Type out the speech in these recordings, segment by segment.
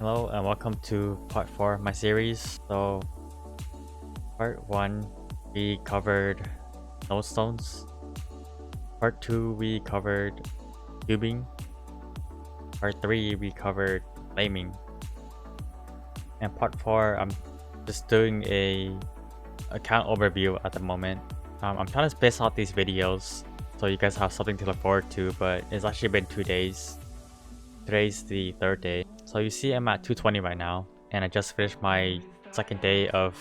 Hello and welcome to part 4 of my series. So part 1 we covered node stones. Part 2 we covered cubing. Part 3 we covered flaming. And part 4 I'm just doing a account overview at the moment. I'm trying to space out these videos so you guys have something to look forward to, but it's actually been 2 days. Today's the 3rd day. So you see I'm at 220 right now, and I just finished my 2nd day of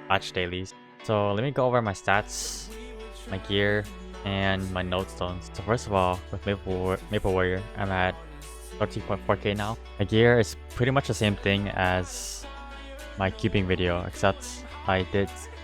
batch dailies. So let me go over my stats, my gear, and my node stones. So first of all, with Maple Warrior, I'm at 13.4k now. My gear is pretty much the same thing as my cubing video, except I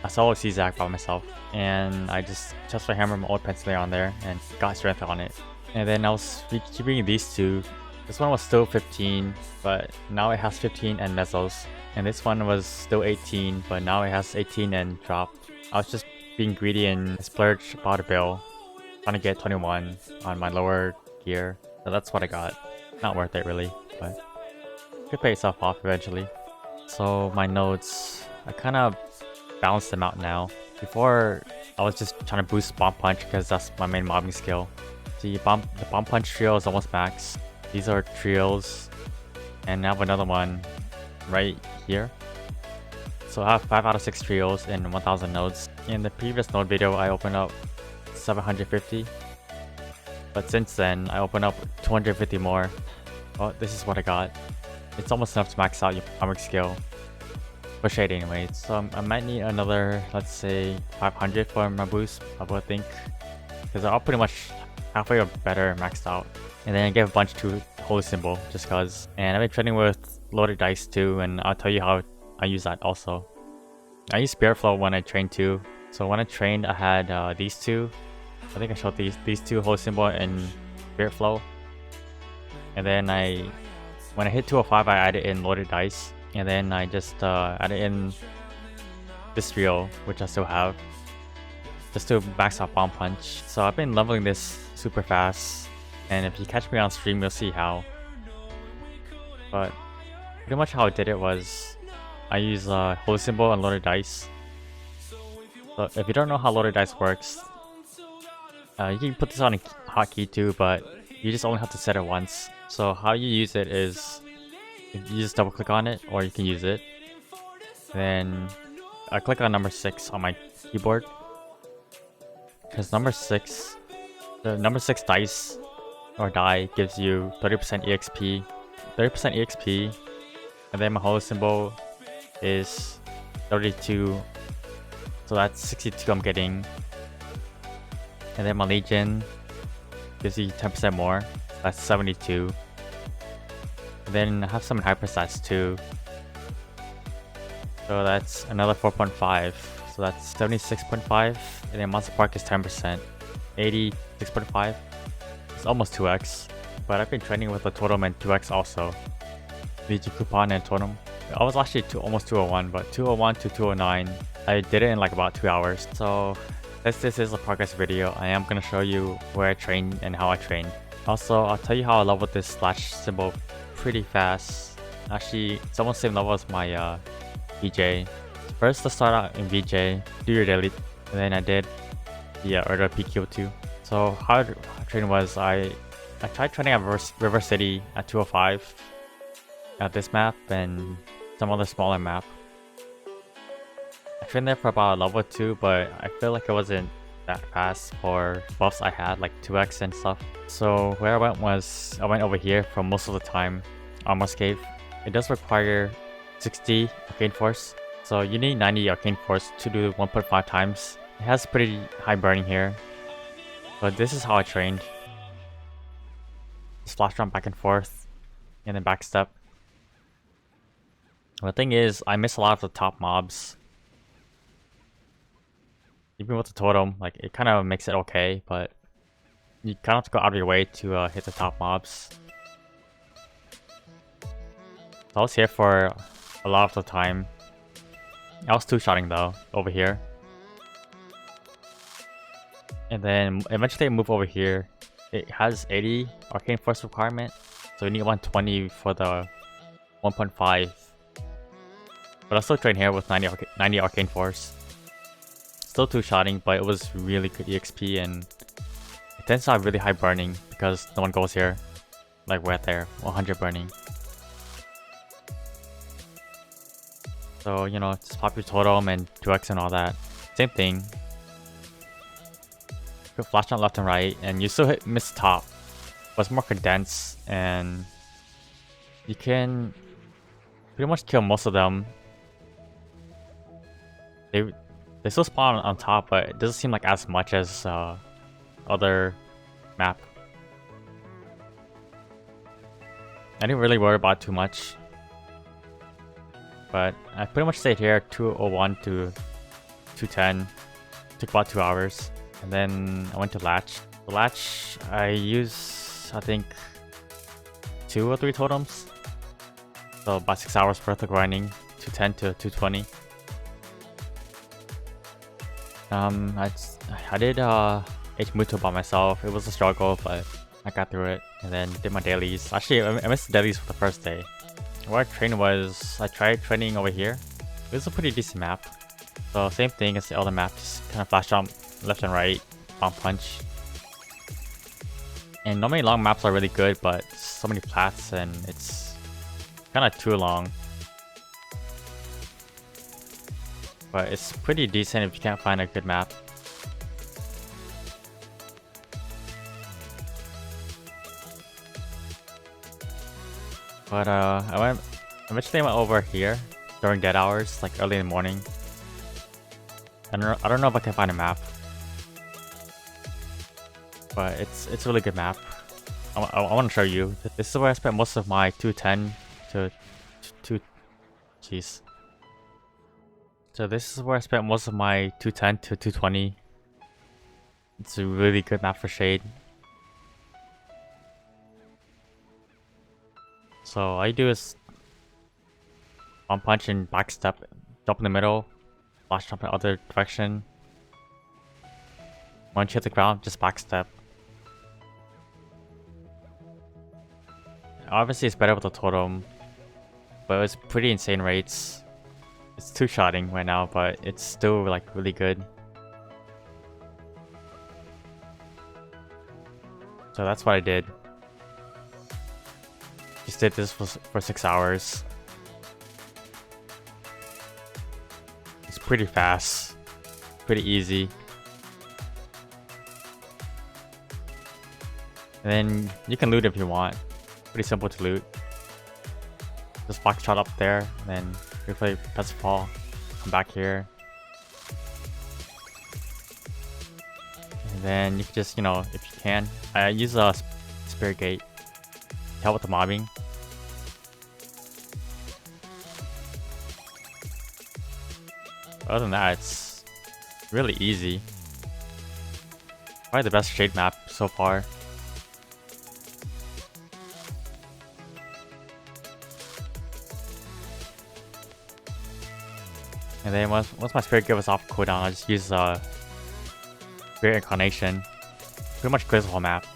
solo CZAC by myself, and I just for hammer my old penciler on there and got strength on it. And then I was keeping these two. This one was still 15, but now it has 15 and mesos. And this one was still 18, but now it has 18 and drop. I was just being greedy and splurged about a bill, trying to get 21 on my lower gear. So that's what I got. Not worth it really, but could pay itself off eventually. So my nodes, I kind of balanced them out now. Before, I was just trying to boost bomb punch because that's my main mobbing skill. The bomb punch trio is almost max. These are trios, and I have another one right here. So I have 5 out of 6 trios and 1000 nodes. In the previous node video, I opened up 750, but since then I opened up 250 more. Oh, this is what I got. It's almost enough to max out your comic skill for shade anyway. So I might need another, let's say 500 for my boost, I would think, because I'm pretty much halfway or better maxed out. And then I gave a bunch to Holy Symbol just cause. And I've been training with loaded dice too, and I'll tell you how I use that also. I use Spirit Flow when I trained too. So when I trained, I had these two. I think I showed these two, Holy Symbol and Spirit Flow. And then when I hit 205, I added in loaded dice. And then I just added in this trio, which I still have, just to max out bomb punch. So I've been leveling this super fast. And if you catch me on stream, you'll see how. But pretty much how I did it was I use Holy Symbol and loaded dice. So if you don't know how loaded dice works, you can put this on a hotkey too, but you just only have to set it once. So how you use it is you just double click on it, or you can use it. Then I click on number 6 on my keyboard, because the number 6 dice or die gives you 30% EXP, and then my Holy Symbol is 32, so that's 62 I'm getting. And then my Legion gives you 10% more, that's 72. And then I have some hyperstats too, so that's another 4.5, so that's 76.5. And then Monster Park is 10%, 86.5. It's almost 2x, but I've been training with a totem and 2x also. Legion coupon and totem. I was actually almost 201, but 201 to 209, I did it in like about 2 hours. So this is a progress video. I am going to show you where I train and how I train. Also, I'll tell you how I leveled this slash symbol pretty fast. Actually, it's almost the same level as my VJ. First, let's start out in VJ, do your daily, and then I did the Urda PQ too. So how I trained was I tried training at River City at 205 at this map and some other smaller map. I trained there for about level 2, but I feel like it wasn't that fast for buffs I had, like 2x and stuff. So where I went was, I went over here for most of the time, Armor's Cave. It does require 60 Arcane Force, so you need 90 Arcane Force to do 1.5 times. It has pretty high burning here. But this is how I trained. Just flash jump back and forth, and then backstep. The thing is, I miss a lot of the top mobs. Even with the totem, like it kind of makes it okay, but you kind of have to go out of your way to hit the top mobs. So I was here for a lot of the time. I was two-shotting though, over here. And then eventually I move over here. It has 80 Arcane Force requirement, so you need 120 for the 1.5. But I still train here with 90 arcane force. Still 2-shotting, but it was really good EXP, and it tends to have really high burning because no one goes here. Like we're at there, 100 burning. So, you know, just pop your totem and 2x and all that. Same thing. Good flash on left and right, and you still miss top. But it's more condensed, and you can pretty much kill most of them. They still spawn on top, but it doesn't seem like as much as other map. I didn't really worry about it too much. But I pretty much stayed here 201 to 210. Took about 2 hours. And then I went to Lach. The Lach, I use, I think, 2 or 3 totems. So about 6 hours worth of grinding. 210 to 220. I did H Muto by myself. It was a struggle, but I got through it. And then did my dailies. Actually, I missed the dailies for the first day. Where I trained was, I tried training over here. It was a pretty decent map. So same thing as the other map, just kind of flash jump left and right, bomb punch. And normally long maps are really good, but so many plats and it's kind of too long. But it's pretty decent if you can't find a good map. But eventually I went over here during dead hours, like early in the morning. I don't know if I can find a map, but it's a really good map. I want to show you. This is where I spent most of my 210 to 2. Jeez. So this is where I spent most of my 210 to 220. It's a really good map for Shade. So all you do is bomb punch and backstep, jump in the middle, flash jump in the other direction. Once you hit the ground, just backstep. Obviously it's better with the totem, but it's pretty insane rates. It's 2-shotting right now, but it's still like really good. So that's what I did. Just did this for 6 hours. It's pretty fast, pretty easy. And then you can loot if you want. Pretty simple to loot. Just box shot up there, and then replay Pest Fall. Come back here. And then you can just, you know, if you can, I use a Spirit Gate to help with the mobbing. Other than that, it's really easy. Probably the best Shade map so far. And then once my Spirit gives off cooldown, I just use Spirit Incarnation. Pretty much clears the whole map.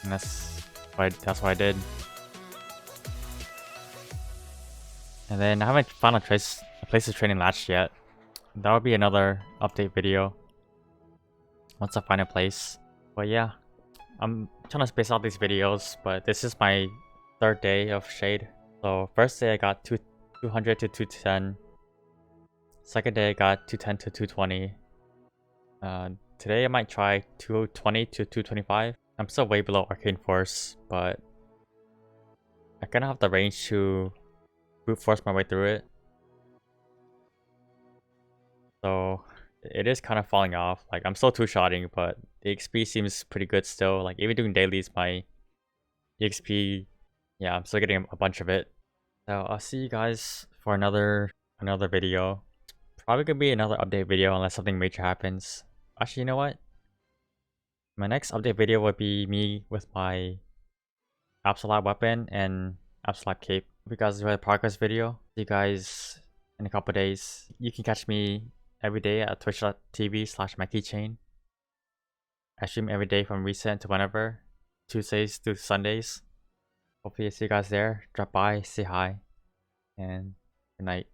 And that's what I did. And then I haven't found a place to train in Lach yet. That would be another update video once I find a place. But yeah, I'm trying to space out these videos, but this is my 3rd day of Shade. So first day I got 200 to 210. Second day I got 210 to 220. Today I might try 220 to 225. I'm still way below Arcane Force, but I kind of have the range to brute force my way through it. So it is kind of falling off. Like I'm still 2-shotting, but the XP seems pretty good still. Like even doing dailies, my XP, yeah, I'm still getting a bunch of it. So I'll see you guys for another video. It's probably gonna be another update video unless something major happens. Actually, you know what? My next update video will be me with my Absolute weapon and Absolute cape. Hope you guys enjoyed the progress video. See you guys in a couple days. You can catch me every day at twitch.tv/mykeychain. I stream every day from recent to whenever, Tuesdays to Sundays. Hopefully I see you guys there. Drop by, say hi, and good night.